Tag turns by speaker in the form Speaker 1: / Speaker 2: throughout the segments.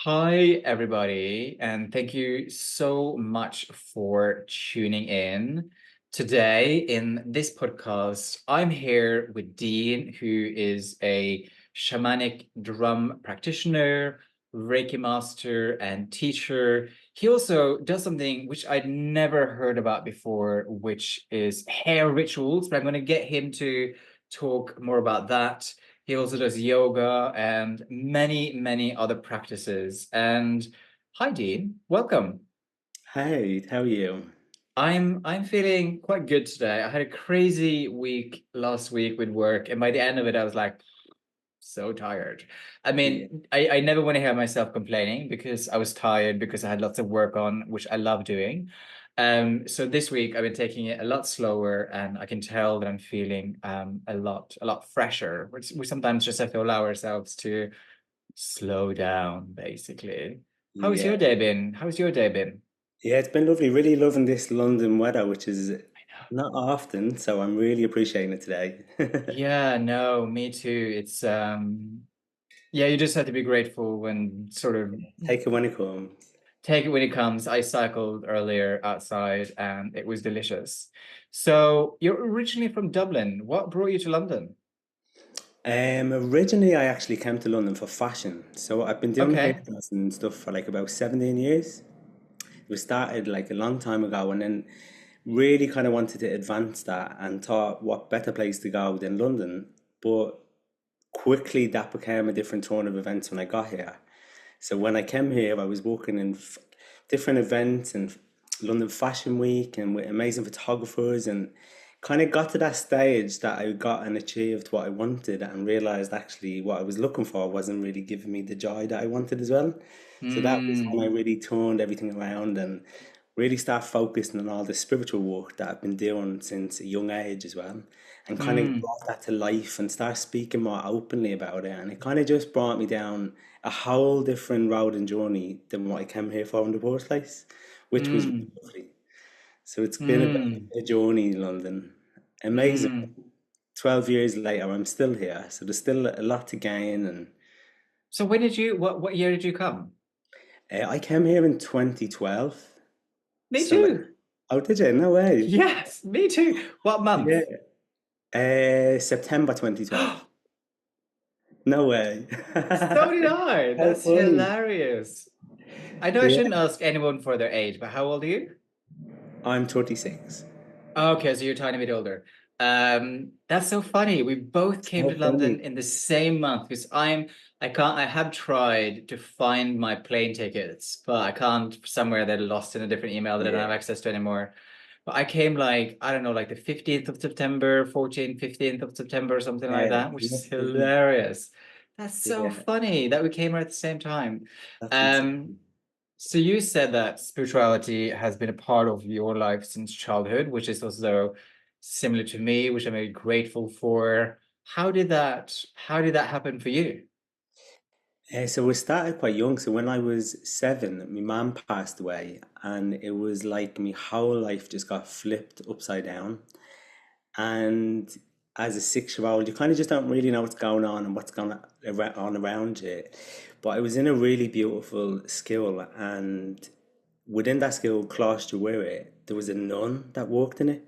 Speaker 1: Hi, everybody, and thank you so much for tuning in. Today, in this podcast, I'm here with Dean, who is a shamanic drum practitioner, Reiki Master, and teacher. He also does something which I'd never heard about before, which is hair rituals, but I'm going to get him to talk more about that. He also does yoga and many, many other practices. And hi, Dean. Welcome.
Speaker 2: Hey, how are you?
Speaker 1: I'm feeling quite good today. I had a crazy week last week with work, and by the end of it, I was like so tired. I
Speaker 2: Yeah.
Speaker 1: mean, I never want to hear myself complaining because I was tired because I had lots of work on, which I love doing. So this week I've been taking it a lot slower, and I can tell that I'm feeling a lot fresher. We sometimes just have to allow ourselves to slow down, basically. How's your
Speaker 2: Yeah.
Speaker 1: day been? How's your day been?
Speaker 2: Yeah, it's been lovely. Really loving this London weather, which is
Speaker 1: I know.
Speaker 2: not often, so I'm really appreciating it today.
Speaker 1: Yeah, no, me too. It's yeah, you just have to be grateful when sort of
Speaker 2: Take it when it comes.
Speaker 1: take it when it comes. I cycled earlier outside and it was delicious. So you're originally from Dublin. What brought you to London?
Speaker 2: Originally, I actually came to London for fashion. So I've been doing
Speaker 1: Okay.
Speaker 2: hairdressing and stuff for like about 17 years. It was started like a long time ago and then really kind of wanted to advance that and thought what better place to go than London. But quickly that became a different turn of events when I got here. So when I came here, I was working in different events and London Fashion Week and with amazing photographers and kind of got to that stage that I got and achieved what I wanted and realized actually what I was looking for wasn't really giving me the joy that I wanted as well. So that was when I
Speaker 1: Hmm.
Speaker 2: really turned everything around and really start focusing on all the spiritual work that I've been doing since a young age as well, and kind of
Speaker 1: Hmm.
Speaker 2: brought that to life and start speaking more openly about it. And it kind of just brought me down a whole different road and journey than what I came here for in the first place, which was really
Speaker 1: Hmm.
Speaker 2: lovely. So it's been a bit
Speaker 1: Hmm.
Speaker 2: of a journey in London. Amazing.
Speaker 1: Hmm.
Speaker 2: 12 years later, I'm still here. So there's still a lot to gain. And
Speaker 1: So when did you what year did you come?
Speaker 2: I came here in 2012.
Speaker 1: Me
Speaker 2: So like,
Speaker 1: too.
Speaker 2: oh, did you? No way.
Speaker 1: Yes, me too. What month?
Speaker 2: Yeah. September 2012. No way.
Speaker 1: So did I.
Speaker 2: How
Speaker 1: That's
Speaker 2: funny.
Speaker 1: hilarious. I know I
Speaker 2: Yeah,
Speaker 1: shouldn't ask anyone for their age, but how old are you?
Speaker 2: I'm 36.
Speaker 1: Okay, so you're a tiny bit older. That's so funny. We both came
Speaker 2: How
Speaker 1: to London
Speaker 2: funny.
Speaker 1: in the same month because I have tried to find my plane tickets, but I can't somewhere that are lost in a different email that I don't have
Speaker 2: Yeah,
Speaker 1: access to anymore. But I came like, I don't know, like the 15th of September, 14th, 15th of September, or something like
Speaker 2: yeah,
Speaker 1: that, which is
Speaker 2: nothing.
Speaker 1: hilarious. That's so
Speaker 2: Yeah,
Speaker 1: funny that we came at the same time.
Speaker 2: that's
Speaker 1: Um,
Speaker 2: insane.
Speaker 1: so you said that spirituality has been a part of your life since childhood, which is also similar to me, which I'm very grateful for. How did that happen for you?
Speaker 2: So we started quite young. So when I was 7, my mum passed away, and it was like my whole life just got flipped upside down. And as a 6 year old, you kind of just don't really know what's going on and what's going on around you. But I was in a really beautiful school, and within that school, Cloisterware, there was a nun that worked in it.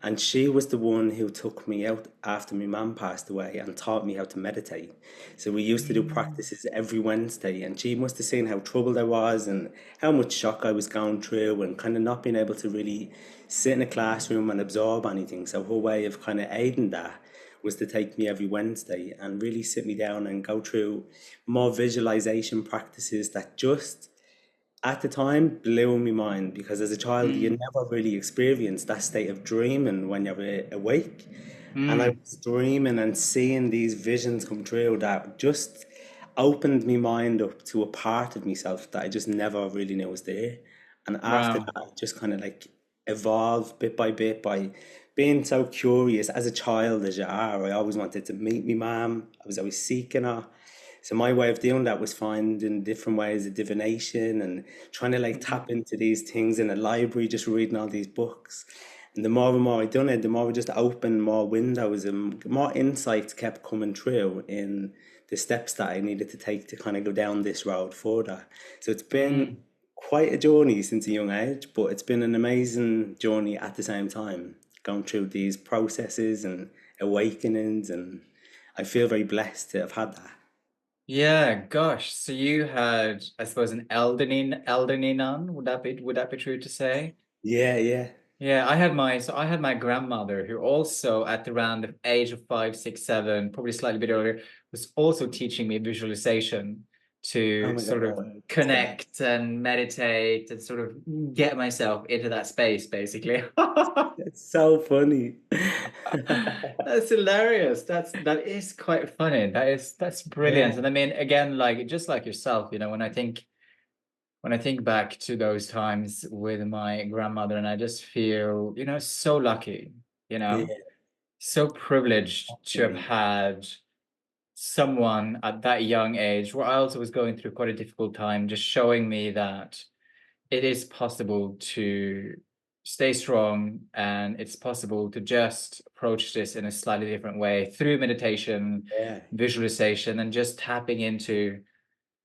Speaker 2: And she was the one who took me out after my mum passed away and taught me how to meditate. So we used to do
Speaker 1: Mm,
Speaker 2: practices every Wednesday, and she must have seen how troubled I was and how much shock I was going through, and kind of not being able to really sit in a classroom and absorb anything. So her way of kind of aiding that was to take me every Wednesday and really sit me down and go through more visualization practices that just at the time blew my mind, because as a child you
Speaker 1: mm,
Speaker 2: never really experience that state of dreaming when you're awake. And I
Speaker 1: mm.
Speaker 2: was dreaming and seeing these visions come true that just opened my mind up to a part of myself that I just never really knew was there. And after that,
Speaker 1: Wow.
Speaker 2: I just kind of like evolved bit by bit by being so curious as a child as you are. I always wanted to meet my mum. I was always seeking her. So my way of doing that was finding different ways of divination and trying to like tap
Speaker 1: Mm,
Speaker 2: into these things in a library, just reading all these books. And more I done it, the more I just opened more windows and more insights kept coming through in the steps that I needed to take to kind of go down this road further. So it's been
Speaker 1: Mm.
Speaker 2: quite a journey since a young age, but it's been an amazing journey at the same time, going through these processes and awakenings, and I feel very blessed to have had that.
Speaker 1: Yeah, gosh. So you had, I suppose, an elderly nun. Would that be true to say?
Speaker 2: Yeah, yeah.
Speaker 1: Yeah, I had my grandmother who also at around the age of 5, 6, 7, probably slightly bit earlier, was also teaching me visualization
Speaker 2: Oh
Speaker 1: to
Speaker 2: my
Speaker 1: sort of
Speaker 2: God.
Speaker 1: connect and meditate and sort of get myself into that space, basically.
Speaker 2: It's so funny.
Speaker 1: That's hilarious. That is quite funny. That's brilliant.
Speaker 2: Yeah,
Speaker 1: And I mean, again, like just like yourself, when I think back to those times with my grandmother, and I just feel, so lucky,
Speaker 2: yeah,
Speaker 1: so privileged to have
Speaker 2: definitely.
Speaker 1: had someone at that young age where I also was going through quite a difficult time, just showing me that it is possible to stay strong and it's possible to just approach this in a slightly different way through meditation,
Speaker 2: Yeah.
Speaker 1: visualization, and just tapping into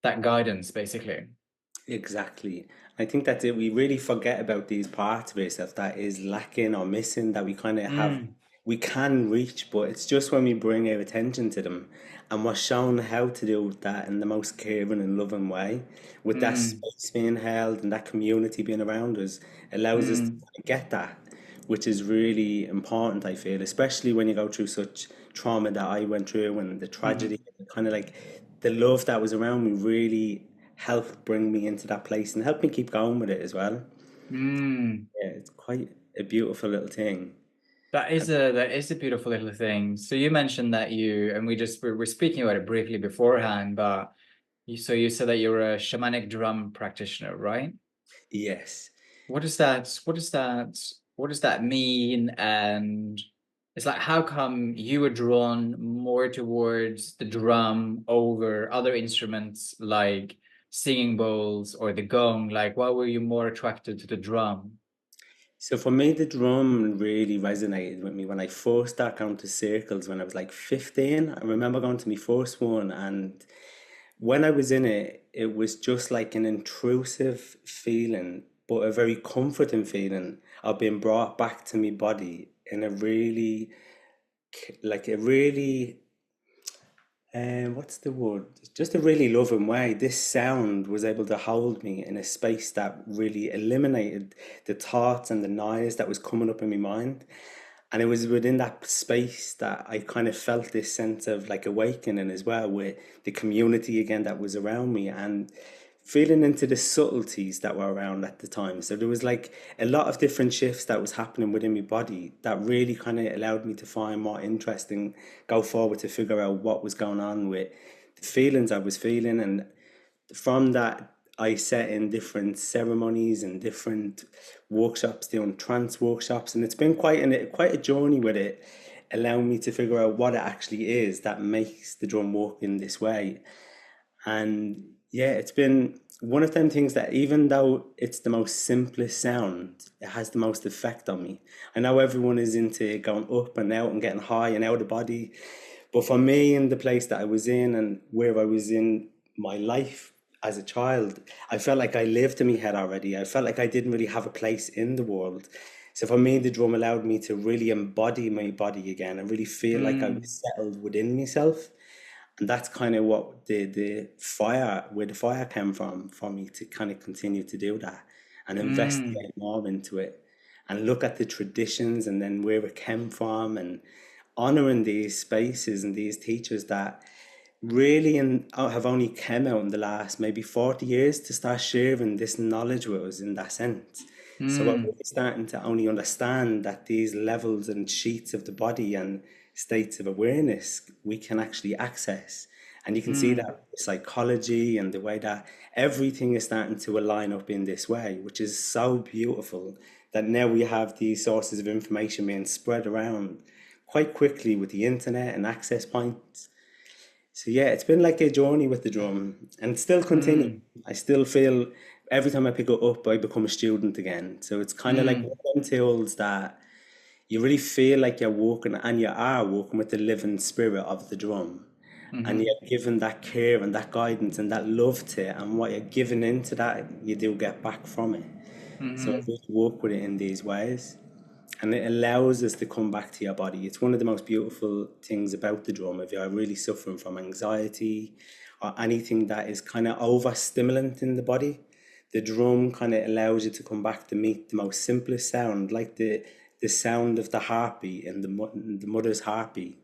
Speaker 1: that guidance, basically.
Speaker 2: Exactly. I think that's it. We really forget about these parts of ourselves that is lacking or missing that we kind of have,
Speaker 1: Mm,
Speaker 2: we can reach, but it's just when we bring our attention to them and we're shown how to do that in the most caring and loving way, with that
Speaker 1: mm,
Speaker 2: space being held and that community being around us, allows us to
Speaker 1: mm,
Speaker 2: kind of get that, which is really important, I feel, especially when you go through such trauma that I went through and the tragedy,
Speaker 1: mm,
Speaker 2: kind of like the love that was around me really helped bring me into that place and helped me keep going with it as well.
Speaker 1: mm.
Speaker 2: Yeah, it's quite a beautiful little thing.
Speaker 1: That is a beautiful little thing. So you mentioned that and we're speaking about it briefly beforehand, but you said that you're a shamanic drum practitioner, right?
Speaker 2: Yes.
Speaker 1: What does that mean? And it's like, how come you were drawn more towards the drum over other instruments like singing bowls or the gong? Like, why were you more attracted to the drum?
Speaker 2: So for me, the drum really resonated with me when I first started going to circles when I was like 15. I remember going to my first one, and when I was in it, it was just like an intrusive feeling, but a very comforting feeling of being brought back to my body in a really, like a really what's the word? Just a really loving way. This sound was able to hold me in a space that really eliminated the thoughts and the noise that was coming up in my mind. And it was within that space that I kind of felt this sense of like awakening as well, with the community again that was around me and feeling into the subtleties that were around at the time. So there was like a lot of different shifts that was happening within my body that really kind of allowed me to find more interesting, go forward to figure out what was going on with the feelings I was feeling. And from that, I set in different ceremonies and different workshops, doing trance workshops, and it's been quite a journey with it, allowing me to figure out what it actually is that makes the drum work in this way. And yeah, it's been one of them things that even though it's the most simplest sound, it has the most effect on me. I know everyone is into going up and out and getting high and out of the body, but for me, in the place that I was in and where I was in my life as a child, I felt like I lived in my head already. I felt like I didn't really have a place in the world. So for me, the drum allowed me to really embody my body again and really feel like I
Speaker 1: Mm,
Speaker 2: was settled within myself. And that's kind of what the fire, where the fire came from for me to kind of continue to do that and
Speaker 1: mm,
Speaker 2: investigate more into it and look at the traditions and then where it came from and honoring these spaces and these teachers that really have only come out in the last maybe 40 years to start sharing this knowledge with us in that sense. So we're
Speaker 1: mm,
Speaker 2: really starting to only understand that these levels and sheets of the body and states of awareness we can actually access. And you can see
Speaker 1: mm,
Speaker 2: that with psychology and the way that everything is starting to align up in this way, which is so beautiful that now we have these sources of information being spread around quite quickly with the internet and access points. So yeah, it's been like a journey with the drum and it's still continuing.
Speaker 1: mm,
Speaker 2: I still feel every time I pick it up, I become a student again. So it's kind of like one
Speaker 1: mm,
Speaker 2: of them tools that you really feel like you're walking and you are walking with the living spirit of the drum. and
Speaker 1: Mm-hmm.
Speaker 2: you're given that care and that guidance and that love to it, and what you're giving into that, you do get back from it. So I
Speaker 1: Mm-hmm.
Speaker 2: really work with it in these ways. And it allows us to come back to your body. It's one of the most beautiful things about the drum. If you're really suffering from anxiety or anything that is kind of overstimulant in the body, the drum kind of allows you to come back to meet the most simplest sound, like the sound of the heartbeat and the mother's heartbeat.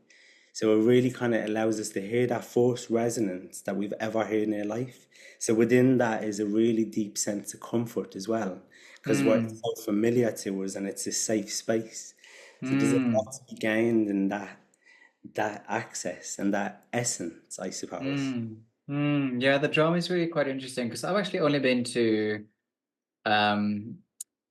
Speaker 2: So it really kind of allows us to hear that first resonance that we've ever heard in our life. So within that is a really deep sense of comfort as well, because we're
Speaker 1: Mm.
Speaker 2: so familiar to us and it's a safe space. So there's a
Speaker 1: Mm.
Speaker 2: lot to be gained in that access and that essence, I suppose.
Speaker 1: Mm. Mm. Yeah, the drum is really quite interesting because I've actually only been to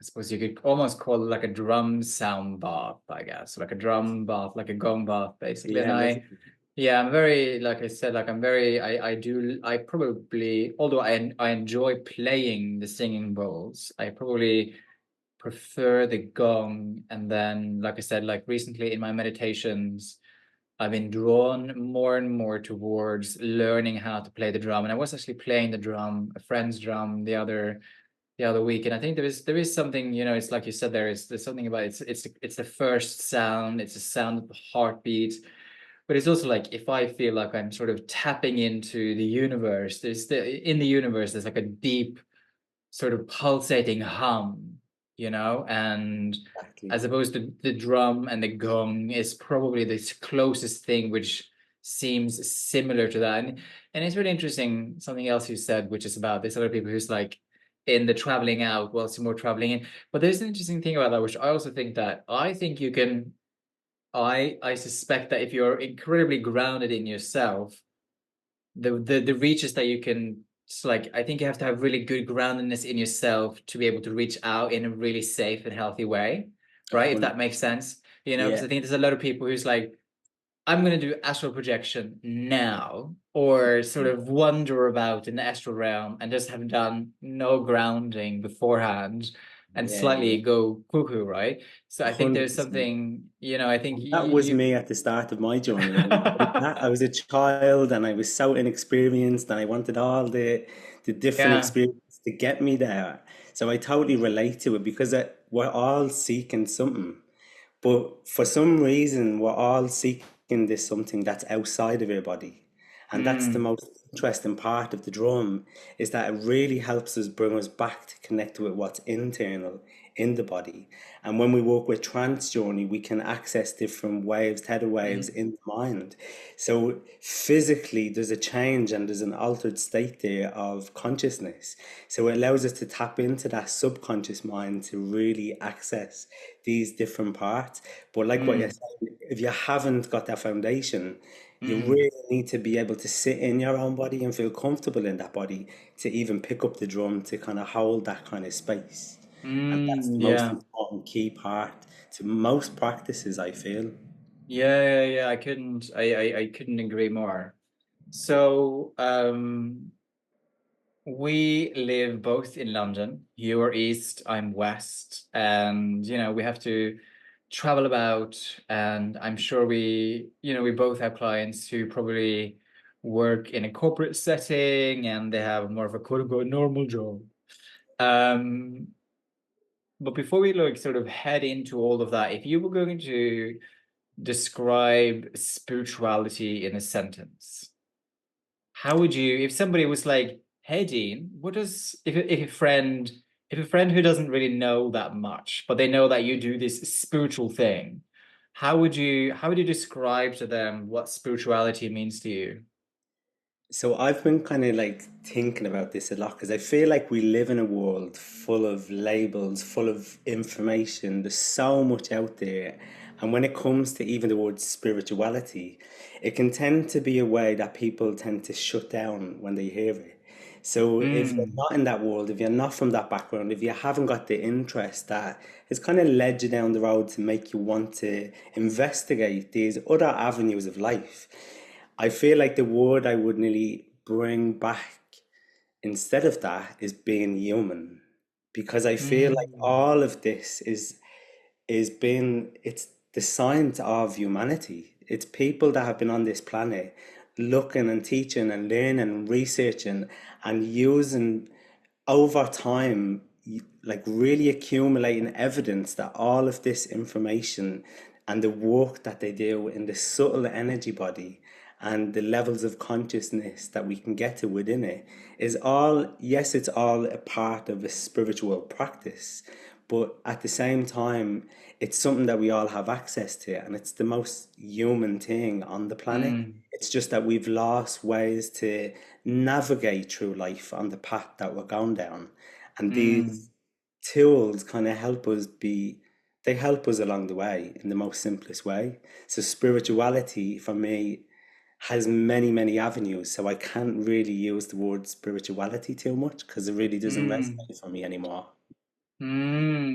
Speaker 1: I suppose you could almost call it like a drum sound bath, I guess, like a drum bath, like a gong bath, basically. And
Speaker 2: Yeah,
Speaker 1: I,
Speaker 2: lovely.
Speaker 1: yeah, I'm very, like I said, like I'm very, I probably, although I enjoy playing the singing bowls, I probably prefer the gong. And then, like I said, like recently in my meditations, I've been drawn more and more towards learning how to play the drum. And I was actually playing the drum, a friend's drum, the other week, and I think there is something, it's like you said, there's something about it's the first sound, it's the sound of the heartbeat, but it's also like if I feel like I'm sort of tapping into the universe, in the universe there's like a deep sort of pulsating hum, and
Speaker 2: Exactly.
Speaker 1: as opposed to the drum and the gong is probably the closest thing which seems similar to that. And it's really interesting, something else you said, which is about this other people who's like in the traveling out whilst you're more traveling in. But there's an interesting thing about that, which I also think that I think you can, I suspect that if you're incredibly grounded in yourself, the reaches that you can, it's like I think you have to have really good groundedness in yourself to be able to reach out in a really safe and healthy way,
Speaker 2: A
Speaker 1: right? If
Speaker 2: hundred.
Speaker 1: that makes sense, because
Speaker 2: Yeah.
Speaker 1: I think there's a lot of people who's like, I'm going to do astral projection now, or sort of wander about in the astral realm and just have done no grounding beforehand and
Speaker 2: Yeah,
Speaker 1: slightly
Speaker 2: yeah.
Speaker 1: go cuckoo, right? So
Speaker 2: A
Speaker 1: I think
Speaker 2: hundred
Speaker 1: there's
Speaker 2: percent.
Speaker 1: something, I think
Speaker 2: That was
Speaker 1: you,
Speaker 2: me at the start of my journey. I was a child and I was so inexperienced and I wanted all the different
Speaker 1: yeah.
Speaker 2: experiences to get me there. So I totally relate to it because we're all seeking something. But for some reason, we're all seeking this something that's outside of our body. And that's the
Speaker 1: Mm,
Speaker 2: most interesting part of the drum, is that it really helps us bring us back to connect with what's internal in the body. And when we work with trance journey, we can access different waves, tether waves
Speaker 1: mm,
Speaker 2: in the mind. So physically, there's a change and there's an altered state there of consciousness. So it allows us to tap into that subconscious mind to really access these different parts. But like what you're
Speaker 1: mm,
Speaker 2: saying, if you haven't got that foundation, you
Speaker 1: mm.
Speaker 2: really need to be able to sit in your own body and feel comfortable in that body to even pick up the drum to kind of hold that kind of space. And that's the most
Speaker 1: Yeah.
Speaker 2: important key part to most practices, I feel.
Speaker 1: Yeah. I couldn't agree more. So, we live both in London. You are east, I'm west, and we have to travel about. And I'm sure we both have clients who probably work in a corporate setting and they have more of a quote unquote normal job. Um, but before we like sort of head into all of that, if you were going to describe spirituality in a sentence, how would you, if somebody was like, "Hey, Dean, what does if a friend who doesn't really know that much, but they know that you do this spiritual thing, how would you describe to them what spirituality means to you?"
Speaker 2: So I've been kind of like thinking about this a lot because I feel like we live in a world full of labels, full of information. There's so much out there. And when it comes to even the word spirituality, it can tend to be a way that people tend to shut down when they hear it. So if you're
Speaker 1: Mm,
Speaker 2: not in that world, if you're not from that background, if you haven't got the interest that has kind of led you down the road to make you want to investigate these other avenues of life, I feel like the word I would nearly bring back instead of that is being human. Because I feel like
Speaker 1: mm,
Speaker 2: all of this is being it's the science of humanity. It's people that have been on this planet looking and teaching and learning and researching and using over time, like really accumulating evidence that all of this information and the work that they do in the subtle energy body and the levels of consciousness that we can get to within it is all, yes, it's all a part of a spiritual practice, but at the same time, it's something that we all have access to, and it's the most human thing on the planet.
Speaker 1: Mm,
Speaker 2: It's just that we've lost ways to navigate through life on the path that we're going down. And
Speaker 1: mm,
Speaker 2: these tools kind of they help us along the way in the most simplest way. So spirituality for me has many, many avenues. So I can't really use the word spirituality too much because it really doesn't
Speaker 1: mm,
Speaker 2: resonate for me anymore.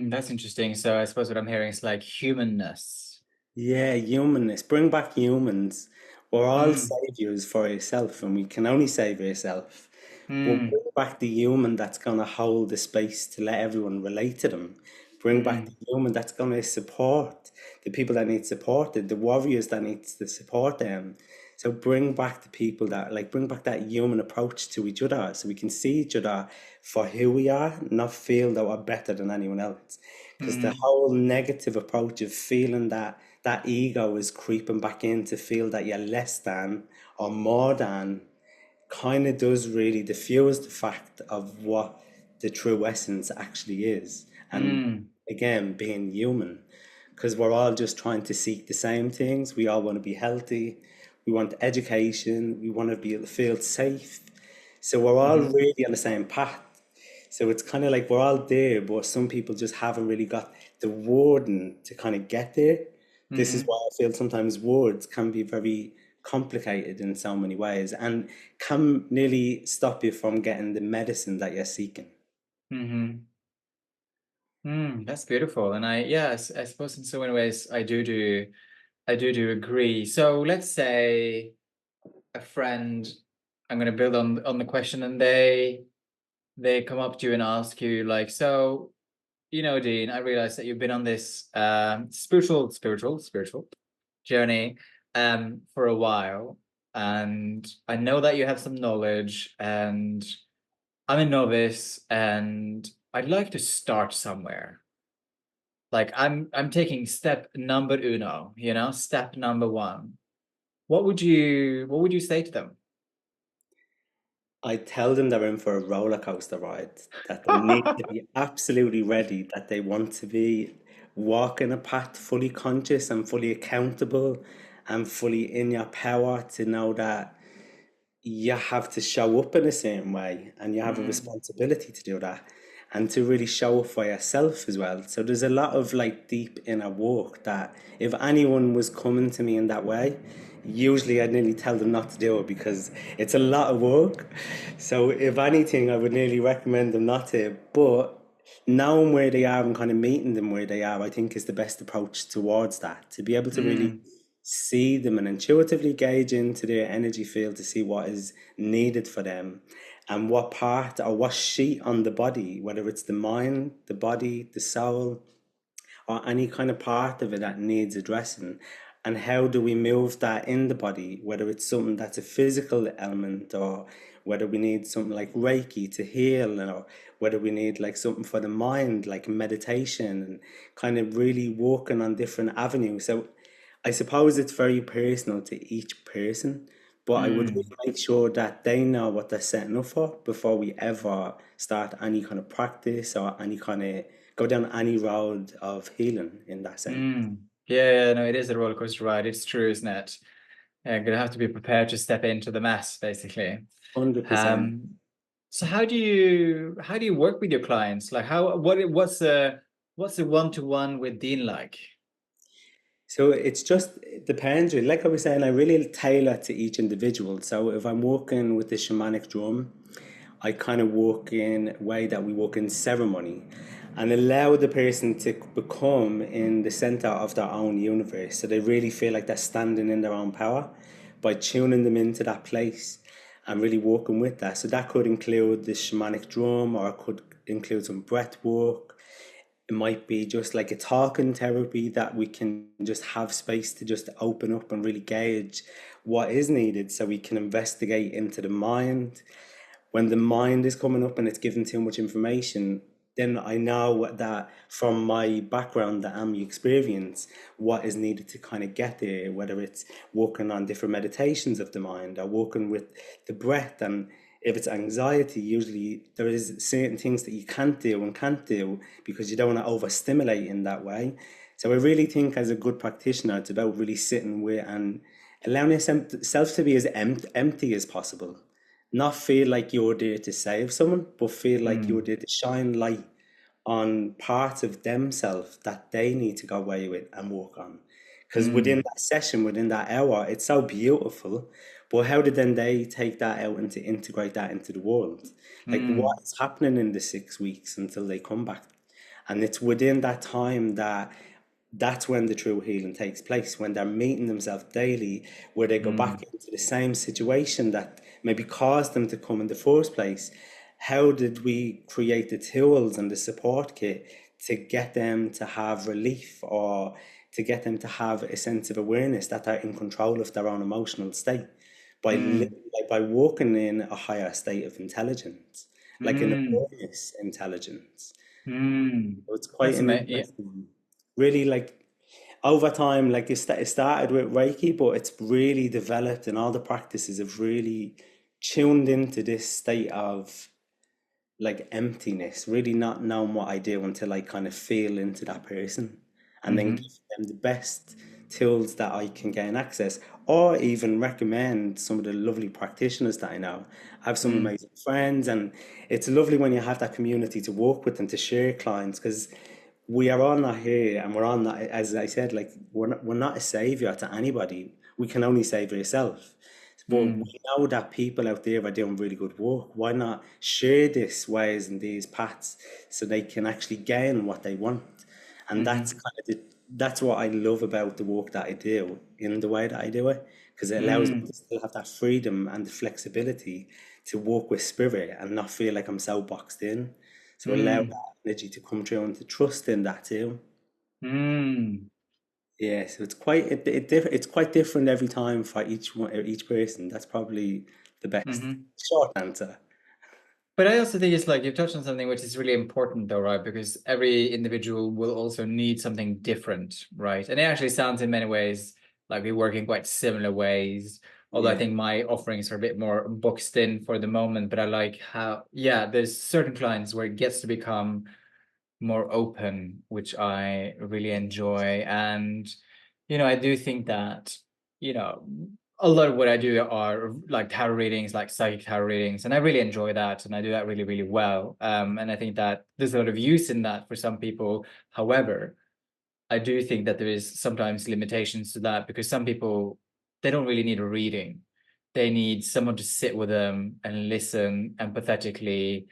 Speaker 1: that's interesting. So I suppose what I'm hearing is like humanness.
Speaker 2: Yeah, humanness. Bring back humans. We're all
Speaker 1: Mm,
Speaker 2: saviors for ourselves, and we can only save ourselves. But bring
Speaker 1: mm,
Speaker 2: back the human that's going to hold the space to let everyone relate to them. Bring back the
Speaker 1: mm,
Speaker 2: human that's going to support the people that need supported, the warriors that need to support them. So bring back the people that, like, bring back that human approach to each other so we can see each other for who we are, not feel that we're better than anyone else. Because the
Speaker 1: mm,
Speaker 2: whole negative approach of feeling that that ego is creeping back in to feel that you're less than or more than kind of does really diffuse the fact of what the true essence actually is. And
Speaker 1: mm,
Speaker 2: again, being human, because we're all just trying to seek the same things. We all want to be healthy, we want education, we want to be feel safe. So we're all
Speaker 1: mm,
Speaker 2: really on the same path. So it's kind of like we're all there, but some people just haven't really got the wording to kind of get there. This is
Speaker 1: mm,
Speaker 2: why I feel sometimes words can be very complicated in so many ways and can nearly stop you from getting the medicine that you're seeking.
Speaker 1: mm, that's beautiful. And I suppose in so many ways I do agree. So let's say a friend, I'm going to build on the question, and they come up to you and ask you like, so, Dean, I realize that you've been on this spiritual journey for a while, and I know that you have some knowledge, and I'm a novice, and I'd like to start somewhere. Like I'm taking step number uno, step number one. What would you say to them?
Speaker 2: I tell them they're in for a roller coaster ride, that they need to be absolutely ready, that they want to be walking a path fully conscious and fully accountable and fully in your power to know that you have to show up in a certain way and you have a
Speaker 1: Mm,
Speaker 2: responsibility to do that and to really show up for yourself as well. So there's a lot of like deep inner work that if anyone was coming to me in that way, usually I'd nearly tell them not to do it because it's a lot of work. So if anything, I would nearly recommend them not to. But knowing where they are and kind of meeting them where they are, I think is the best approach towards that. To be able to really
Speaker 1: mm,
Speaker 2: see them and intuitively gauge into their energy field to see what is needed for them and what part or what sheet on the body, whether it's the mind, the body, the soul, or any kind of part of it that needs addressing. And how do we move that in the body, whether it's something that's a physical element or whether we need something like Reiki to heal or whether we need like something for the mind, like meditation and kind of really working on different avenues. So I suppose it's very personal to each person, but I would really
Speaker 1: mm,
Speaker 2: make sure that they know what they're setting up for before we ever start any kind of practice or any kind of go down any road of healing in that sense.
Speaker 1: mm. Yeah, yeah, no, it is a roller coaster ride. It's true, isn't it? You're gonna have to be prepared to step into the mess, basically.
Speaker 2: 100%.
Speaker 1: Um, so how do you work with your clients? Like what's a one-to-one with Dean like?
Speaker 2: So it's just, it depends. Really. Like I was saying, I really tailor to each individual. So if I'm working with the shamanic drum, I kind of walk in a way that we walk in ceremony and allow the person to become in the center of their own universe. So they really feel like they're standing in their own power by tuning them into that place and really walking with that. So that could include the shamanic drum or it could include some breath work. It might be just like a talking therapy that we can just have space to just open up and really gauge what is needed so we can investigate into the mind. When the mind is coming up and it's given too much information, then I know that from my background, that and my experience, what is needed to kind of get there, whether it's working on different meditations of the mind or working with the breath. And if it's anxiety, usually there is certain things that you can't do and can't do because you don't want to overstimulate in that way. So I really think as a good practitioner, it's about really sitting with and allowing yourself to be as empty as possible. Not feel like you're there to save someone, but feel like you're
Speaker 1: Mm,
Speaker 2: there to shine light on parts of themselves that they need to go away with and work on. Because within
Speaker 1: mm,
Speaker 2: that session, within that hour, it's so beautiful. But how did then they take that out and to integrate that into the world? Like what
Speaker 1: mm,
Speaker 2: is happening in the 6 weeks until they come back? And it's within that time that that's when the true healing takes place, when they're meeting themselves daily, where they go back
Speaker 1: mm,
Speaker 2: into the same situation that maybe caused them to come in the first place. How did we create the tools and the support kit to get them to have relief, or to get them to have a sense of awareness that they're in control of their own emotional state by
Speaker 1: mm,
Speaker 2: like by walking in a higher state of intelligence, like an
Speaker 1: mm,
Speaker 2: awareness intelligence.
Speaker 1: mm.
Speaker 2: So it's quite
Speaker 1: That's
Speaker 2: an
Speaker 1: amazing. Yeah.
Speaker 2: interesting, really like over time, like it started with Reiki, but it's really developed, and all the practices have really tuned into this state of like emptiness, really not knowing what I do until I kind of feel into that person and then give
Speaker 1: Mm-hmm.
Speaker 2: them the best tools that I can gain access, or even recommend some of the lovely practitioners that I know. I have some
Speaker 1: Mm,
Speaker 2: amazing friends, and it's lovely when you have that community to work with and to share clients, because we are all not here, and we're all not, as I said, like we're not a savior to anybody. We can only save yourself. But
Speaker 1: mm,
Speaker 2: we know that people out there are doing really good work. Why not share these ways and these paths so they can actually gain what they want? And that's
Speaker 1: mm-hmm.
Speaker 2: kind of that's what I love about the work that I do in the way that I do it, because it allows me
Speaker 1: Mm,
Speaker 2: to still have that freedom and the flexibility to work with spirit and not feel like I'm so boxed in. So allow
Speaker 1: mm,
Speaker 2: that energy to come through and to trust in that too.
Speaker 1: mm,
Speaker 2: Yeah, so it's quite it's quite different every time for each one, each person. That's probably the best
Speaker 1: mm-hmm.
Speaker 2: short answer.
Speaker 1: But I also think it's like you've touched on something which is really important though, right? Because every individual will also need something different, right? And it actually sounds in many ways like we work in quite similar ways. Although I
Speaker 2: Yeah,
Speaker 1: think my offerings are a bit more boxed in for the moment, but I like how, yeah, there's certain clients where it gets to become more open, which I really enjoy. And, I do think that, you know, a lot of what I do are like tarot readings, like psychic tarot readings, and I really enjoy that, and I do that really, really well. And I think that there's a lot of use in that for some people. However, I do think that there is sometimes limitations to that because some people they don't really need a reading. They need someone to sit with them and listen empathetically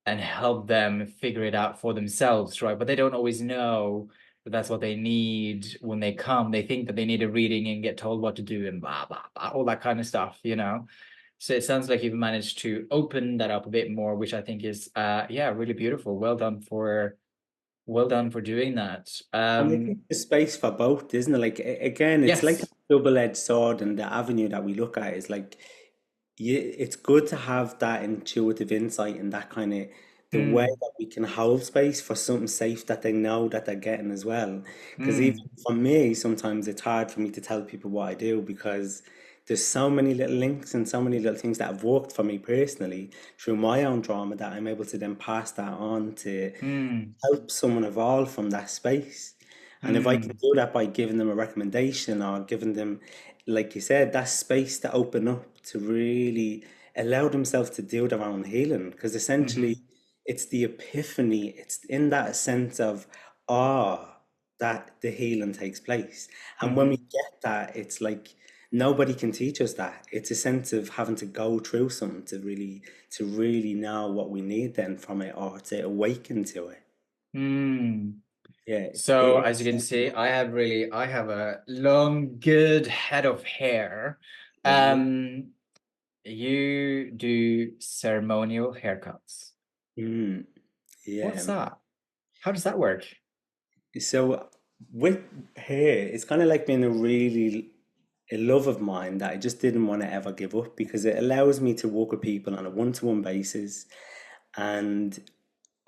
Speaker 1: and help them figure it out for themselves, right? But they don't always know that that's what they need when they come. They think that they need a reading and get told what to do and blah, blah, blah, all that kind of stuff. So it sounds like you've managed to open that up a bit more, which I think is, yeah, really beautiful. Well done for doing that.
Speaker 2: and I think there's space for both, isn't it? Like again, it's like a
Speaker 1: Yes.
Speaker 2: double-edged sword, and the avenue that we look at is like it's good to have that intuitive insight and that kind of the way
Speaker 1: Mm,
Speaker 2: that we can hold space for something safe that they know that they're getting as well. Because even
Speaker 1: mm,
Speaker 2: for me, sometimes it's hard for me to tell people what I do because there's so many little links and so many little things that have worked for me personally through my own trauma that I'm able to then pass that on to
Speaker 1: mm,
Speaker 2: help someone evolve from that space. And if I can
Speaker 1: mm,
Speaker 2: do that by giving them a recommendation or giving them, like you said, that space to open up to really allow themselves to do their own healing, because essentially
Speaker 1: mm-hmm,
Speaker 2: it's the epiphany, it's in that sense of awe that the healing takes place. And when we
Speaker 1: mm-hmm,
Speaker 2: get that, it's like nobody can teach us that. It's a sense of having to go through something to really know what we need then from it, or to awaken to it.
Speaker 1: mm.
Speaker 2: Yeah,
Speaker 1: So as you can see, I have a long, good head of hair.
Speaker 2: lovely.
Speaker 1: Um, you do ceremonial haircuts.
Speaker 2: Mm,
Speaker 1: What's
Speaker 2: yeah.
Speaker 1: that? How does that work?
Speaker 2: So with hair, it's kind of like being a love of mine that I just didn't want to ever give up because it allows me to work with people on a one-to-one basis, and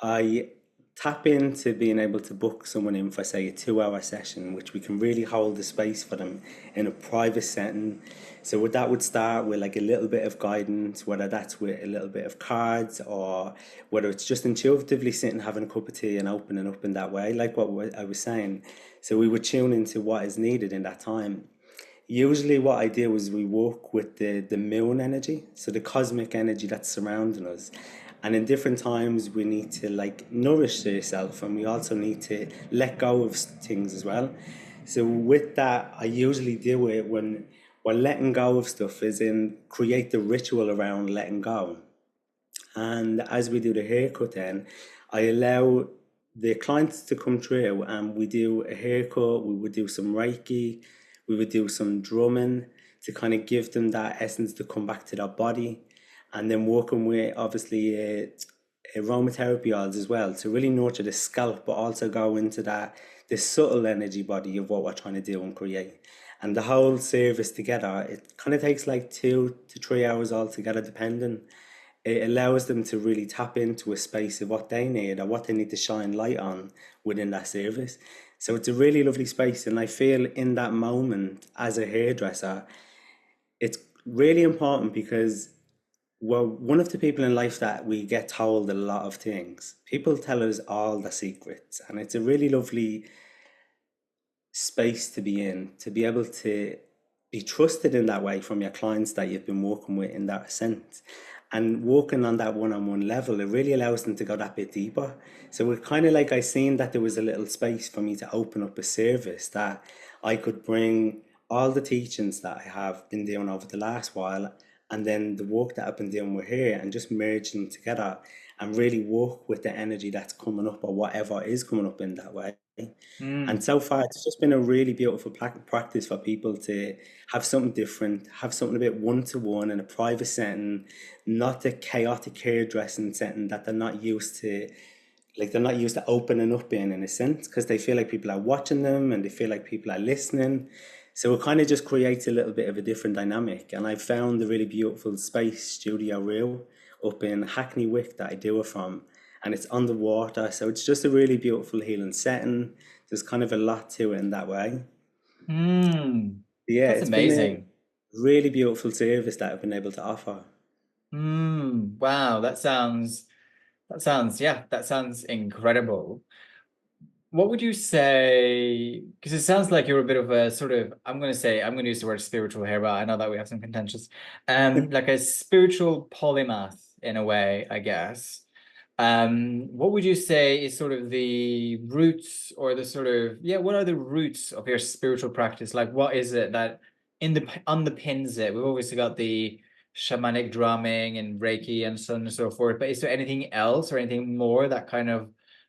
Speaker 2: I tap into being able to book someone in for, say, a 2 hour session, which we can really hold the space for them in a private setting. So that would start with like a little bit of guidance, whether that's with a little bit of cards or whether it's just intuitively sitting having a cup of tea and opening up in that way, like what I was saying. So we would tune into what is needed in that time. Usually, what I do is we work with the moon energy, so the cosmic energy that's surrounding us. And in different times, we need to like nourish yourself, and we also need to let go of things as well. So with that, I usually do it when letting go of stuff is in create the ritual around letting go. And as we do the haircut, then I allow the clients to come through and we do a haircut, we would do some Reiki, we would do some drumming to kind of give them that essence to come back to their body. And then working with obviously aromatherapy oils as well to really nurture the scalp, but also go into that the subtle energy body of what we're trying to do and create. And the whole service together, it kind of takes like 2 to 3 hours altogether, depending. It allows them to really tap into a space of what they need or what they need to shine light on within that service. So it's a really lovely space, and I feel in that moment as a hairdresser, it's really important because well, one of the people in life that we get told a lot of things. People tell us all the secrets, and it's a really lovely space to be in, to be able to be trusted in that way from your clients that you've been working with in that sense. And working on that one-on-one level, it really allows them to go that bit deeper. So we're kind of like I seen that there was a little space for me to open up a service that I could bring all the teachings that I have been doing over the last while, and then the work that I've been doing with here, and just merge them together and really work with the energy that's coming up or whatever is coming up in that way. And
Speaker 1: Mm.
Speaker 2: so far, it's just been a really beautiful practice for people to have something different, have something a bit one-to-one in a private setting, not a chaotic hairdressing setting that they're not used to. Like they're not used to opening up in a sense, because they feel like people are watching them and they feel like people are listening. So it kind of just creates a little bit of a different dynamic. And I found a really beautiful space, Studio Real, up in Hackney Wick that I do it from. And it's underwater, so it's just a really beautiful healing setting. There's kind of a lot to it in that way.
Speaker 1: Mm.
Speaker 2: Yeah,
Speaker 1: That's
Speaker 2: it's been a
Speaker 1: amazing.
Speaker 2: really beautiful service that I've been able to offer.
Speaker 1: Wow, yeah, that sounds incredible. What would you say? Because it sounds like you're a bit of a sort of, I'm going to use the word spiritual here, but I know that we have some contentious, like a spiritual polymath in a way, I guess. What would you say is sort of the roots or the sort of, yeah, what are the roots of your spiritual practice? Like, what is it that underpins it? We've obviously got the shamanic drumming and Reiki and so on and so forth, but is there anything else or anything more that kind of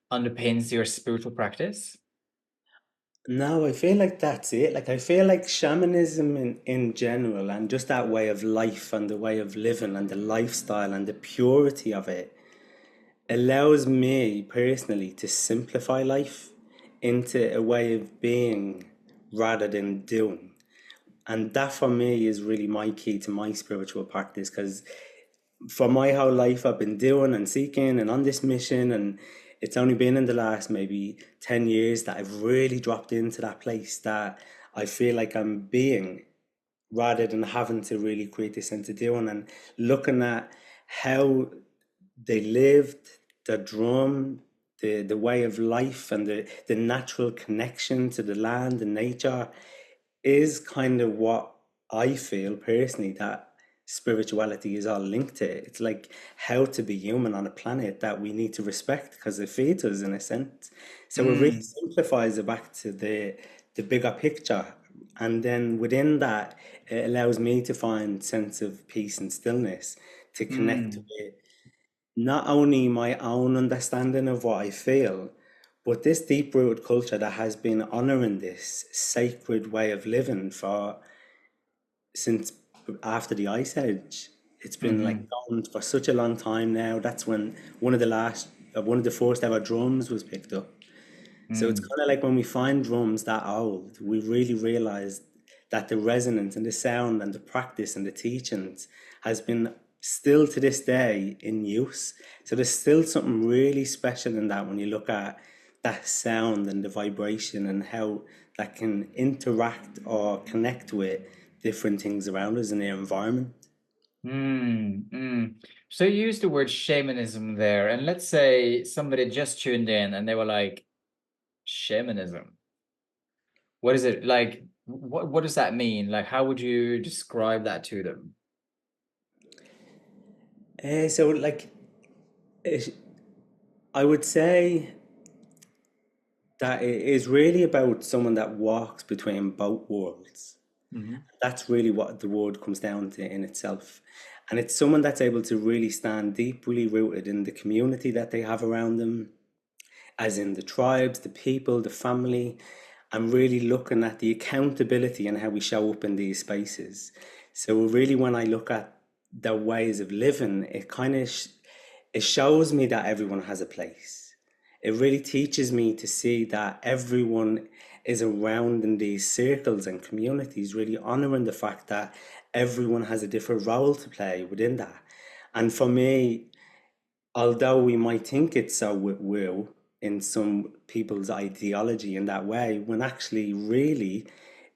Speaker 1: underpins your spiritual practice?
Speaker 2: No, I feel like that's it. Like I feel like shamanism in general and just that way of life and the way of living and the lifestyle and the purity of it allows me personally to simplify life into a way of being rather than doing. And that for me is really my key to my spiritual practice because for my whole life I've been doing and seeking and on this mission, and it's only been in the last maybe 10 years that I've really dropped into that place that I feel like I'm being rather than having to really create this sense of doing, and looking at how they lived, the drum, the way of life and the natural connection to the land and nature is kind of what I feel personally that spirituality is all linked to. It's like how to be human on a planet that we need to respect because it feeds us in a sense. So it really
Speaker 1: Mm,
Speaker 2: simplifies it back to the bigger picture. And then within that, it allows me to find sense of peace and stillness to connect
Speaker 1: mm,
Speaker 2: with not only my own understanding of what I feel, but this deep rooted culture that has been honoring this sacred way of living for since after the Ice Age. It's been like
Speaker 1: hmm.
Speaker 2: going for such a long time now. That's when one of the first ever drums was picked up. So it's
Speaker 1: Mm.
Speaker 2: kind of like when we find drums that old, we really realize that the resonance and the sound and the practice and the teachings has been still to this day in use. So there's still something really special in that when you look at that sound and the vibration and how that can interact or connect with different things around us in the environment.
Speaker 1: So you used the word shamanism there, and let's say somebody just tuned in and they were like, shamanism. What is it like? What does that mean? Like, how would you describe that to them?
Speaker 2: So, like, it, I would say that it is really about someone that walks between both worlds.
Speaker 1: Hmm.
Speaker 2: That's really what the word comes down to in itself. And it's someone that's able to really stand deeply rooted in the community that they have around them, as in the tribes, the people, the family, and really looking at the accountability and how we show up in these spaces. So really, when I look at their ways of living, it kind of it shows me that everyone has a place. It really teaches me to see that everyone is around in these circles and communities, really honoring the fact that everyone has a different role to play within that. And for me, although we might think it's so with will in some people's ideology in that way, when actually really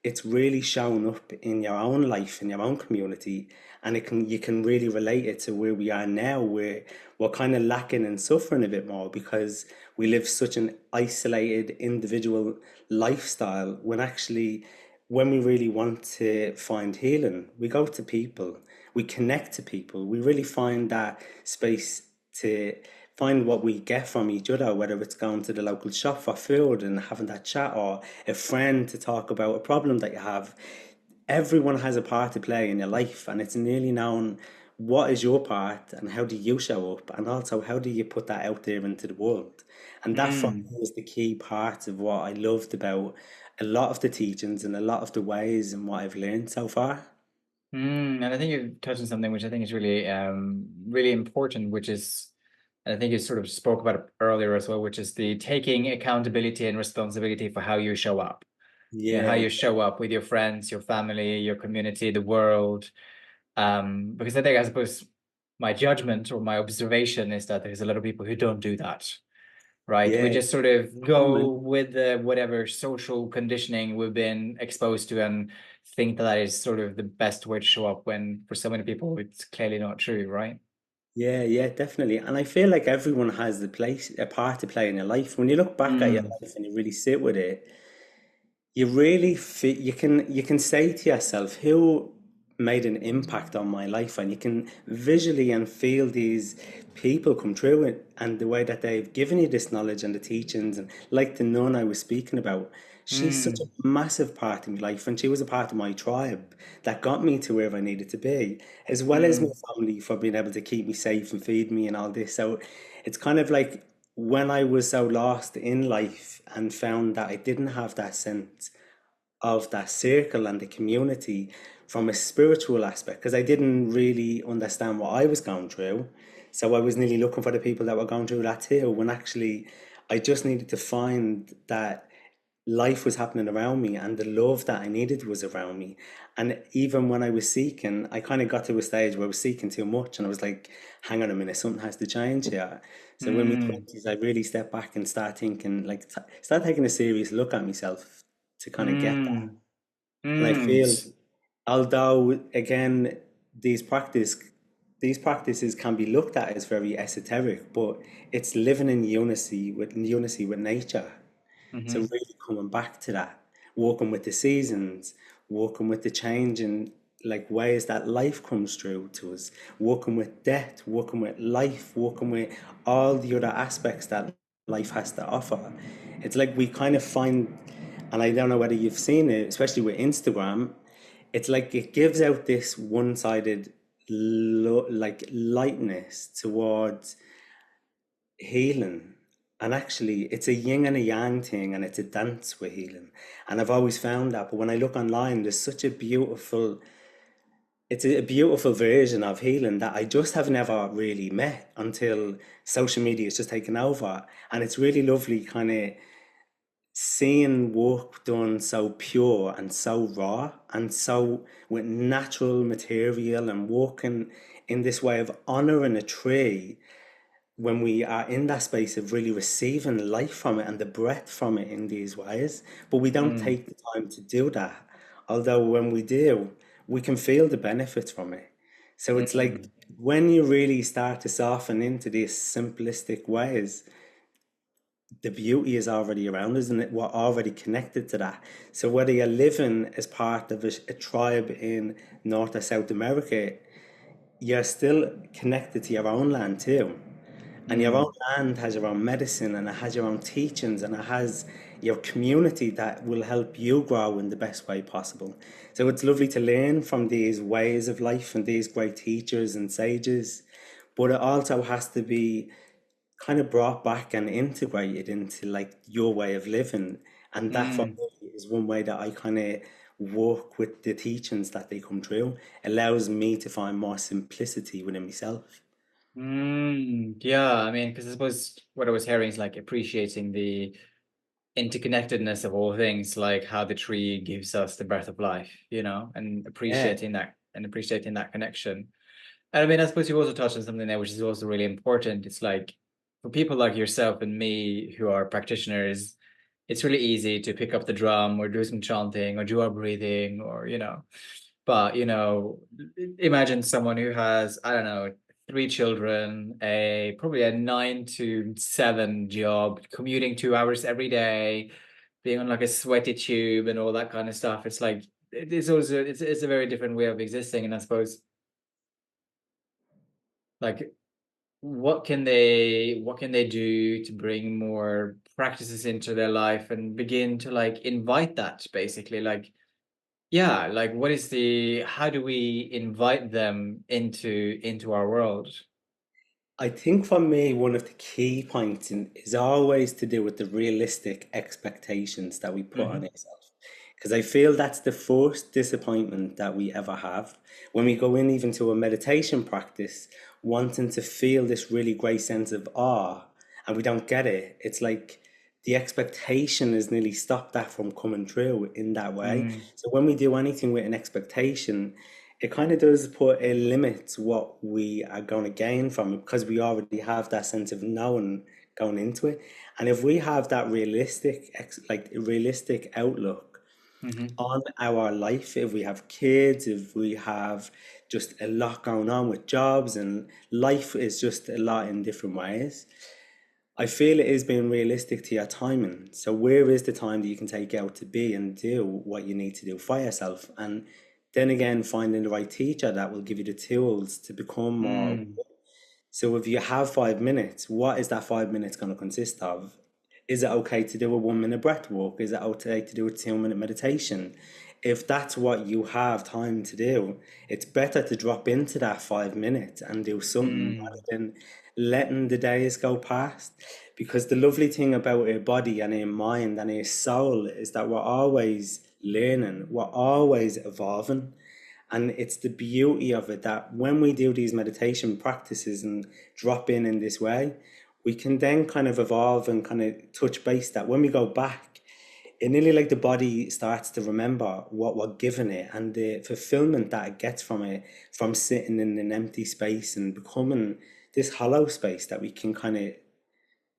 Speaker 2: it's really shown up in your own life, in your own community, and it can you can really relate it to where we are now, where we're kind of lacking and suffering a bit more because we live such an isolated individual lifestyle when actually when we really want to find healing, we go to people, we connect to people, we really find that space to find what we get from each other, whether it's going to the local shop for food and having that chat, or a friend to talk about a problem that you have. Everyone has a part to play in your life, and it's nearly known what is your part and how do you show up, and also how do you put that out there into the world. And that for
Speaker 1: Mm.
Speaker 2: me is the key part of what I loved about a lot of the teachings and a lot of the ways and what I've learned so far.
Speaker 1: And I think you've touched on something which I think is really, really important, which is, and I think you sort of spoke about it earlier as well, which is the taking accountability and responsibility for how you show up. You know, how
Speaker 2: Yeah,
Speaker 1: you show up with your friends, your family, your community, the world. Because I think, I suppose, my judgment or my observation is that there's a lot of people who don't do that, right? We
Speaker 2: yeah,
Speaker 1: just sort of go
Speaker 2: common.
Speaker 1: with the whatever social conditioning we've been exposed to and think that that is sort of the best way to show up when for so many people it's clearly not true, right?
Speaker 2: Yeah, yeah, definitely. And I feel like everyone has the place, a part to play in your life. When you look back at your
Speaker 1: Mm,
Speaker 2: life and you really sit with it, you really fit, you can say to yourself, who made an impact on my life? And you can visually and feel these people come through it and the way that they've given you this knowledge and the teachings. And like the nun I was speaking about, she's such
Speaker 1: mm,
Speaker 2: a massive part of my life, and she was a part of my tribe that got me to where I needed to be, as well as my
Speaker 1: mm,
Speaker 2: family for being able to keep me safe and feed me and all this. So it's kind of like when I was so lost in life and found that I didn't have that sense of that circle and the community from a spiritual aspect, because I didn't really understand what I was going through. So I was nearly looking for the people that were going through that too, when actually I just needed to find that life was happening around me and the love that I needed was around me. And even when I was seeking, I kind of got to a stage where I was seeking too much and I was like, hang on a minute, something has to change here. So in my
Speaker 1: mm,
Speaker 2: 20s, I really stepped back and start thinking, like, start taking a serious look at myself to kind of get that.
Speaker 1: mm,
Speaker 2: And I
Speaker 1: mm,
Speaker 2: feel, although again, these practice these practices can be looked at as very esoteric, but it's living in unity with nature. So
Speaker 1: mhm,
Speaker 2: really coming back to that, walking with the seasons, walking with the change in like ways that life comes through to us, walking with death, walking with life, walking with all the other aspects that life has to offer. It's like we kind of find, and I don't know whether you've seen it, especially with Instagram, it's like it gives out this one-sided like lightness towards healing. And actually, it's a yin and a yang thing, and it's a dance with healing. And I've always found that. But when I look online, there's such a it's a beautiful version of healing that I just have never really met until social media has just taken over. And it's really lovely, kind of. seeing work done so pure and so raw and so with natural material and working in this way of honoring a tree, when we are in that space of really receiving life from it and the breath from it in these ways, but we don't
Speaker 1: Mm,
Speaker 2: take the time to do that. Although when we do, we can feel the benefits from it. So it's like
Speaker 1: mm,
Speaker 2: when you really start to soften into these simplistic ways, the beauty is already around us and we're already connected to that. So whether you're living as part of a tribe in North or South America, you're still connected to your own land too. And your own
Speaker 1: mm,
Speaker 2: land has your own medicine and it has your own teachings and it has your community that will help you grow in the best way possible. So it's lovely to learn from these ways of life and these great teachers and sages, but it also has to be kind of brought back and integrated into like your way of living. And that for
Speaker 1: mm,
Speaker 2: me is one way that I kind of work with the teachings that they come through, allows me to find more simplicity within myself.
Speaker 1: mm. Yeah, I mean, because I suppose what I was hearing is like appreciating the interconnectedness of all things, like how the tree gives us the breath of life, and
Speaker 2: Yeah.
Speaker 1: appreciating that connection. And I mean, I suppose you also touched on something there, which is also really important. It's like for people like yourself and me who are practitioners, it's really easy to pick up the drum or do some chanting or do our breathing but imagine someone who has, I don't know, three children, a probably a 9 to 7 job, commuting 2 hours every day, being on like a sweaty tube and all that kind of stuff. It's like it's a very different way of existing. And I suppose like what can they do to bring more practices into their life and begin to like invite that basically like yeah, like what is the how do we invite them into our world?
Speaker 2: I think for me, one of the key points is always to do with the realistic expectations that we put on
Speaker 1: Hmm.
Speaker 2: ourselves. Because I feel that's the first disappointment that we ever have when we go in even to a meditation practice, wanting to feel this really great sense of awe, and we don't get it. It's like the expectation has nearly stopped that from coming true in that way.
Speaker 1: Mm,
Speaker 2: So when we do anything with an expectation, it kind of does put a limit to what we are going to gain from it because we already have that sense of knowing going into it. And if we have that realistic outlook
Speaker 1: hmm,
Speaker 2: on our life, if we have kids, if we have just a lot going on with jobs and life is just a lot in different ways, I feel it is being realistic to your timing. So where is the time that you can take out to be and do what you need to do for yourself? And then again, finding the right teacher that will give you the tools to become more.
Speaker 1: mm,
Speaker 2: So if you have 5 minutes, what is that 5 minutes going to consist of? Is it okay to do a 1 minute breath walk? Is it okay to do a 2 minute meditation? If that's what you have time to do, it's better to drop into that 5 minutes and do something rather
Speaker 1: mm,
Speaker 2: than letting the days go past. Because the lovely thing about our body and our mind and our soul is that we're always learning, we're always evolving. And it's the beauty of it that when we do these meditation practices and drop in this way, we can then kind of evolve and kind of touch base that when we go back, it nearly like the body starts to remember what we're giving it and the fulfillment that it gets from it, from sitting in an empty space and becoming this hollow space that we can kind of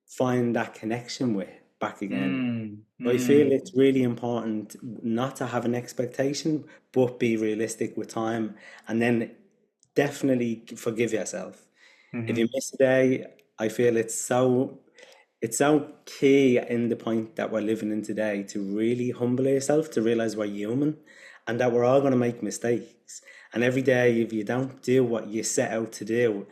Speaker 2: find that connection with back again.
Speaker 1: mm,
Speaker 2: So I feel
Speaker 1: mm,
Speaker 2: it's really important not to have an expectation, but be realistic with time, and then definitely forgive yourself. If you
Speaker 1: hmm,
Speaker 2: miss a day, I feel it's so key in the point that we're living in today to really humble yourself, to realize we're human and that we're all going to make mistakes. And every day, if you don't do what you set out to do,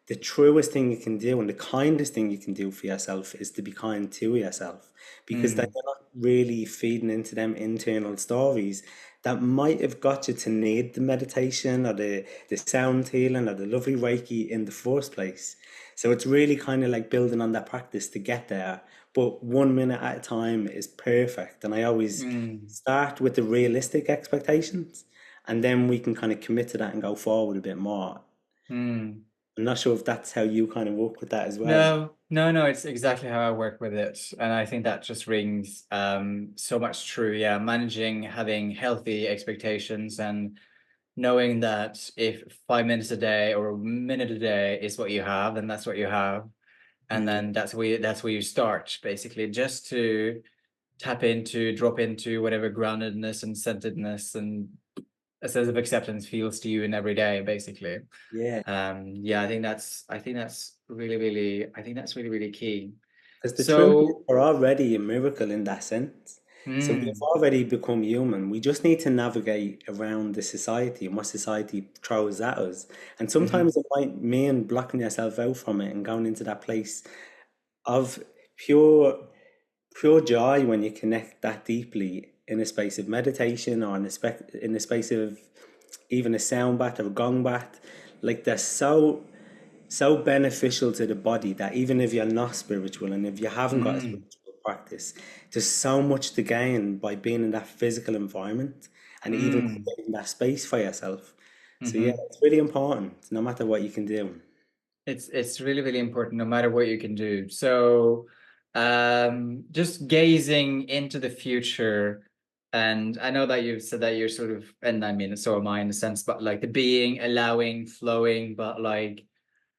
Speaker 2: the truest thing you can do and the kindest thing you can do for yourself is to be kind to yourself because then
Speaker 1: mm,
Speaker 2: you're not really feeding into them internal stories that might have got you to need the meditation or the sound healing or the lovely Reiki in the first place. So it's really kind of like building on that practice to get there. But 1 minute at a time is perfect. And I always
Speaker 1: mm,
Speaker 2: start with the realistic expectations and then we can kind of commit to that and go forward a bit more.
Speaker 1: mm.
Speaker 2: I'm not sure if that's how you kind of work with that as well.
Speaker 1: No, No, no, it's exactly how I work with it. And I think that just rings so much true. Yeah, managing, having healthy expectations and knowing that if 5 minutes a day or a minute a day is what you have, then that's what you have. And
Speaker 2: Yeah,
Speaker 1: then that's where you start, basically, just to tap into, drop into whatever groundedness and centeredness and a sense of acceptance feels to you in every day, basically.
Speaker 2: yeah.
Speaker 1: Yeah, I think that's really, really key.
Speaker 2: Because the truth is,
Speaker 1: So,
Speaker 2: we're already a miracle in that sense. So we've
Speaker 1: mm,
Speaker 2: already become human. We just need to navigate around the society and what society throws at us. And
Speaker 1: mhm,
Speaker 2: sometimes it might mean blocking yourself out from it and going into that place of pure, pure joy when you connect that deeply in a space of meditation or in a space of even a sound bath or a gong bath. Like they're so beneficial to the body that even if you're not spiritual and if you haven't got a
Speaker 1: mm,
Speaker 2: spiritual practice, there's so much to gain by being in that physical environment and even
Speaker 1: mm,
Speaker 2: creating that space for yourself. So yeah,
Speaker 1: mhm.
Speaker 2: it's really important, no matter what you can do.
Speaker 1: It's really, really important no matter what you can do. So, just gazing into the future, and I know that you've said that you're sort of, and I mean, so am I in a sense, but like the being, allowing, flowing, but like,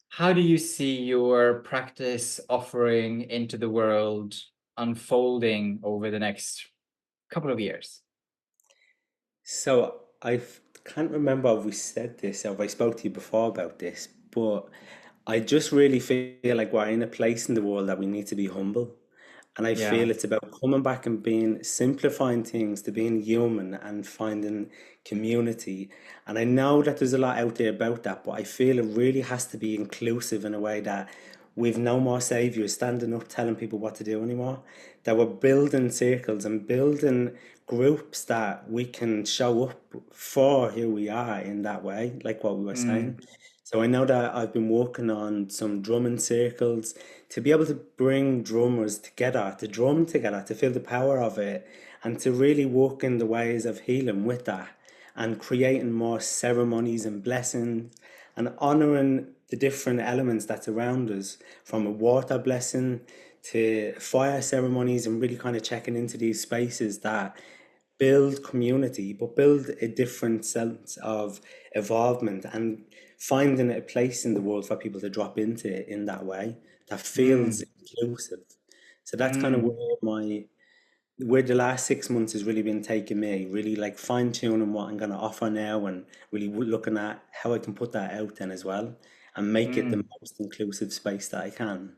Speaker 1: how do you see your practice offering into the world unfolding over the next couple of years?
Speaker 2: So can't remember if we said this or if I spoke to you before about this, but I just really feel like we're in a place in the world that we need to be humble. And I
Speaker 1: Yeah.
Speaker 2: feel it's about coming back and being simplifying things to being human and finding community. And I know that there's a lot out there about that, but I feel it really has to be inclusive in a way that we've no more saviors standing up telling people what to do anymore. That we're building circles and building groups that we can show up for who we are in that way, like what we were saying.
Speaker 1: Mm,
Speaker 2: So I know that I've been working on some drumming circles to be able to bring drummers together, to drum together, to feel the power of it, and to really walk in the ways of healing with that, and creating more ceremonies and blessings, and honoring the different elements that's around us, from a water blessing to fire ceremonies, and really kind of checking into these spaces that build community, but build a different sense of involvement and finding a place in the world for people to drop into in that way that feels
Speaker 1: mm,
Speaker 2: inclusive. So that's kind of
Speaker 1: mm,
Speaker 2: where the last 6 months has really been taking me, really like fine tuning what I'm going to offer now and really looking at how I can put that out then as well and make it the
Speaker 1: mm,
Speaker 2: most inclusive space that I can.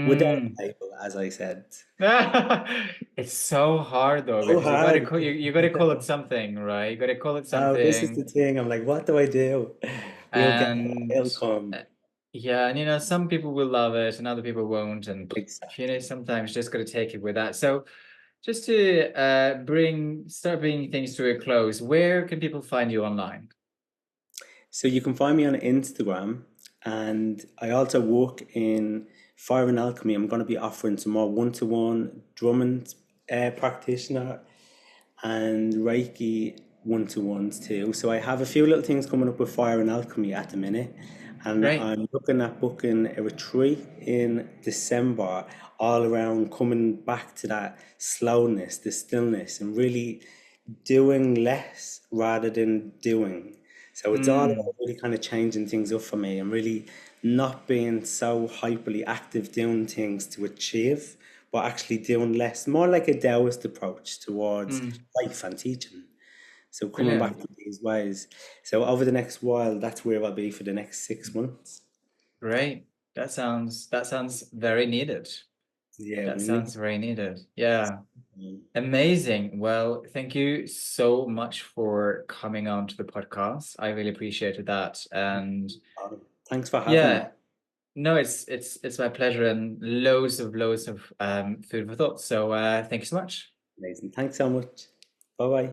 Speaker 2: Without
Speaker 1: mm.
Speaker 2: label, as I said.
Speaker 1: It's so hard though,
Speaker 2: So
Speaker 1: because
Speaker 2: hard.
Speaker 1: you gotta call it something, right? You gotta call it
Speaker 2: Oh, this is the
Speaker 1: something.
Speaker 2: thing. I'm like, what do I do? We'll get it.
Speaker 1: And
Speaker 2: It'll come.
Speaker 1: yeah, and some people will love it and other people won't. And
Speaker 2: Exactly.
Speaker 1: sometimes just gotta take it with that. So just to start bringing things to a close, where can people find you online?
Speaker 2: So you can find me on Instagram, and I also work in Fire and Alchemy. I'm going to be offering some more one-to-one drumming practitioner and Reiki one-to-ones too. So I have a few little things coming up with Fire and Alchemy at the minute, and
Speaker 1: Great.
Speaker 2: I'm looking at booking a retreat in December, all around coming back to that slowness, the stillness, and really doing less rather than doing. So it's all
Speaker 1: Mm,
Speaker 2: about really kind of changing things up for me and really not being so hyperly active doing things to achieve, but actually doing less, more like a Taoist approach towards
Speaker 1: mm,
Speaker 2: life and teaching. So coming back
Speaker 1: brilliant.
Speaker 2: to these ways. So over the next while, that's where I'll be for the next 6 months.
Speaker 1: Great. That sounds very needed.
Speaker 2: Yeah,
Speaker 1: That
Speaker 2: we need.
Speaker 1: sounds very needed. Yeah. Amazing. Well, thank you so much for coming on to the podcast. I really appreciated that. And
Speaker 2: Thanks for having me.
Speaker 1: yeah, no, it's my pleasure and loads of food for thought. So thank you so much.
Speaker 2: Amazing. Thanks so much. Bye bye.